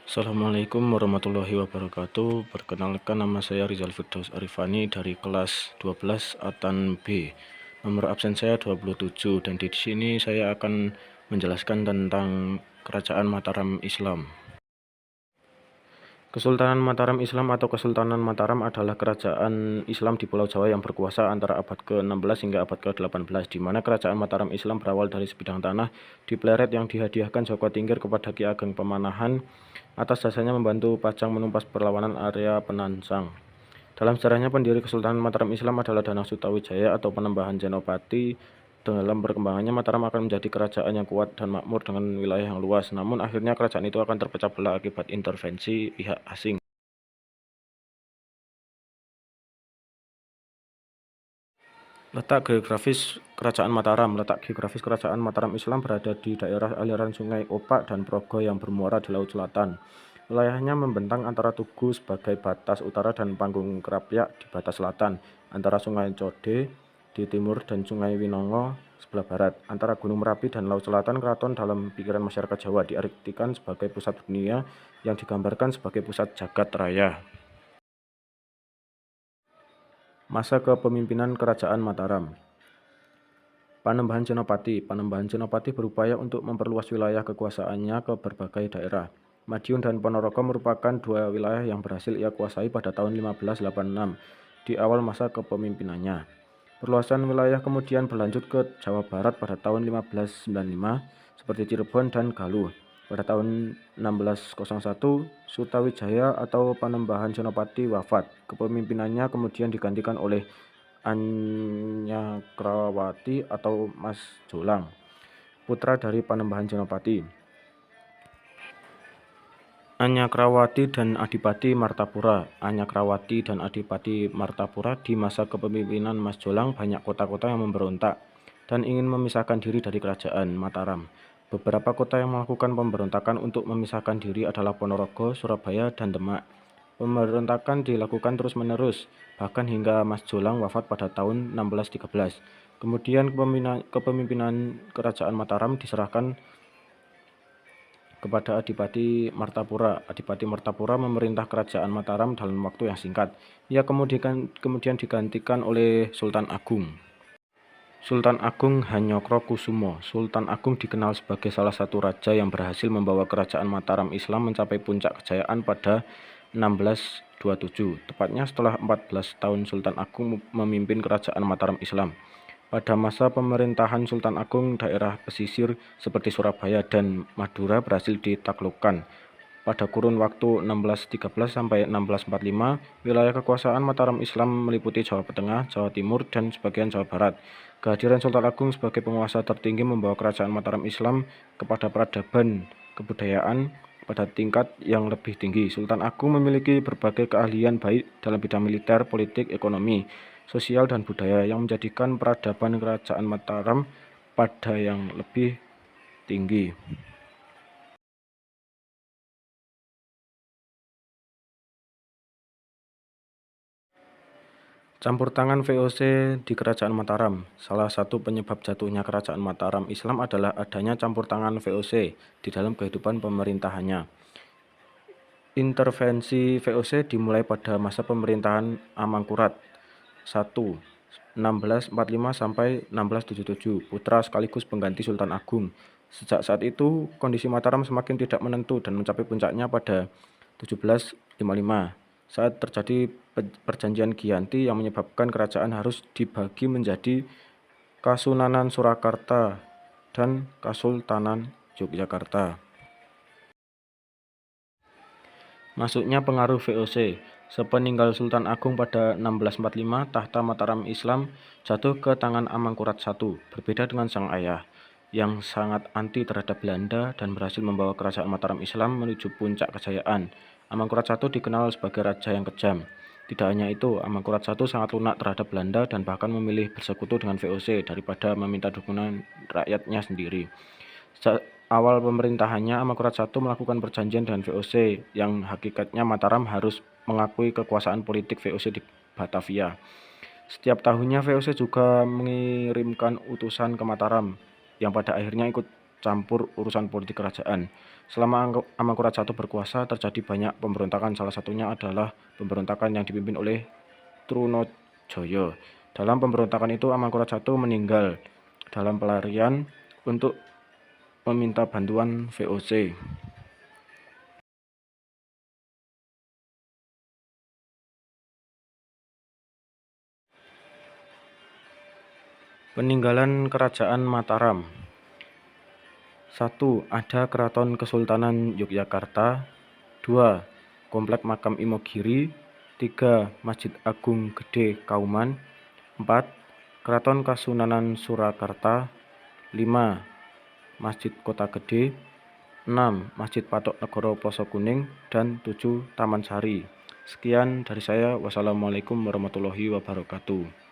Assalamualaikum warahmatullahi wabarakatuh. Perkenalkan, nama saya Rizal Firdaus Arifani dari kelas 12 Atan B. Nomor absen saya 27 dan di sini saya akan menjelaskan tentang Kerajaan Mataram Islam. Kesultanan Mataram Islam atau Kesultanan Mataram adalah kerajaan Islam di Pulau Jawa yang berkuasa antara abad ke-16 hingga abad ke-18, di mana Kerajaan Mataram Islam berawal dari sebidang tanah di Pleret yang dihadiahkan Joko Tingkir kepada Ki Ageng Pemanahan atas jasanya membantu Pajang menumpas perlawanan area Penangsang. Dalam sejarahnya, pendiri Kesultanan Mataram Islam adalah Danang Sutawijaya atau Panembahan Senopati. Dalam perkembangannya, Mataram akan menjadi kerajaan yang kuat dan makmur dengan wilayah yang luas. Namun akhirnya kerajaan itu akan terpecah belah akibat intervensi pihak asing. Letak geografis Kerajaan Mataram. Letak geografis Kerajaan Mataram Islam berada di daerah aliran Sungai Opak dan Progo yang bermuara di Laut Selatan. Wilayahnya membentang antara Tugu sebagai batas utara dan Panggung Krapyak di batas selatan, antara Sungai Code di timur dan Sungai Winongo sebelah barat. Antara Gunung Merapi dan Laut Selatan, keraton dalam pikiran masyarakat Jawa diartikan sebagai pusat dunia yang digambarkan sebagai pusat jagat raya. Masa kepemimpinan Kerajaan Mataram. Panembahan Senopati. Panembahan Senopati berupaya untuk memperluas wilayah kekuasaannya ke berbagai daerah. Madiun dan Ponorogo merupakan dua wilayah yang berhasil ia kuasai pada tahun 1586 di awal masa kepemimpinannya. Perluasan wilayah kemudian berlanjut ke Jawa Barat pada tahun 1595 seperti Cirebon dan Galuh. Pada tahun 1601, Sutawijaya atau Panembahan Senopati wafat. Kepemimpinannya kemudian digantikan oleh Anyakrawati atau Mas Jolang, putra dari Panembahan Senopati. Anyakrawati dan Adipati Martapura. Anyakrawati dan Adipati Martapura di masa kepemimpinan Mas Jolang banyak kota-kota yang memberontak dan ingin memisahkan diri dari kerajaan Mataram. Beberapa kota yang melakukan pemberontakan untuk memisahkan diri adalah Ponorogo, Surabaya, dan Demak. Pemberontakan dilakukan terus-menerus, bahkan hingga Mas Jolang wafat pada tahun 1613. Kemudian kepemimpinan Kerajaan Mataram diserahkan kepada Adipati Martapura. Adipati Martapura memerintah Kerajaan Mataram dalam waktu yang singkat. Ia kemudian digantikan oleh Sultan Agung. Sultan Agung Hanyokrokusumo. Sultan Agung dikenal sebagai salah satu raja yang berhasil membawa Kerajaan Mataram Islam mencapai puncak kejayaan pada 1627, tepatnya setelah 14 tahun Sultan Agung memimpin Kerajaan Mataram Islam. Pada masa pemerintahan Sultan Agung, daerah pesisir seperti Surabaya dan Madura berhasil ditaklukkan. Pada kurun waktu 1613 sampai 1645, wilayah kekuasaan Mataram Islam meliputi Jawa Tengah, Jawa Timur, dan sebagian Jawa Barat. Kehadiran Sultan Agung sebagai penguasa tertinggi membawa Kerajaan Mataram Islam kepada peradaban kebudayaan pada tingkat yang lebih tinggi. Sultan Agung memiliki berbagai keahlian baik dalam bidang militer, politik, ekonomi, sosial, dan budaya yang menjadikan peradaban Kerajaan Mataram pada yang lebih tinggi. Campur tangan VOC di Kerajaan Mataram. Salah satu penyebab jatuhnya Kerajaan Mataram Islam adalah adanya campur tangan VOC di dalam kehidupan pemerintahannya. Intervensi VOC dimulai pada masa pemerintahan Amangkurat I 1645 sampai 1677, putra sekaligus pengganti Sultan Agung. Sejak saat itu, kondisi Mataram semakin tidak menentu dan mencapai puncaknya pada 1755 saat terjadi perjanjian Giyanti yang menyebabkan kerajaan harus dibagi menjadi Kasunanan Surakarta dan Kasultanan Yogyakarta. Masuknya pengaruh VOC. Sepeninggal Sultan Agung pada 1645, tahta Mataram Islam jatuh ke tangan Amangkurat I. Berbeda dengan sang ayah, yang sangat anti terhadap Belanda dan berhasil membawa Kerajaan Mataram Islam menuju puncak kejayaan. Amangkurat I dikenal sebagai raja yang kejam. Tidak hanya itu, Amangkurat I sangat lunak terhadap Belanda dan bahkan memilih bersekutu dengan VOC daripada meminta dukungan rakyatnya sendiri. Sejak awal pemerintahannya, Amangkurat I melakukan perjanjian dengan VOC yang hakikatnya Mataram harus mengakui kekuasaan politik VOC di Batavia. Setiap tahunnya VOC juga mengirimkan utusan ke Mataram yang pada akhirnya ikut campur urusan politik kerajaan. Selama Amangkurat I berkuasa, terjadi banyak pemberontakan. Salah satunya adalah pemberontakan yang dipimpin oleh Trunojoyo. Dalam pemberontakan itu, Amangkurat I meninggal dalam pelarian untuk meminta bantuan VOC. Peninggalan Kerajaan Mataram. 1. Ada Keraton Kesultanan Yogyakarta. 2. Komplek Makam Imogiri. 3. Masjid Agung Gede Kauman. 4. Keraton Kasunanan Surakarta. 5. Masjid Kota Gede. 6. Masjid Patok Negoro Ploso Kuning. Dan 7. Taman Sari. Sekian dari saya. Wassalamualaikum warahmatullahi wabarakatuh.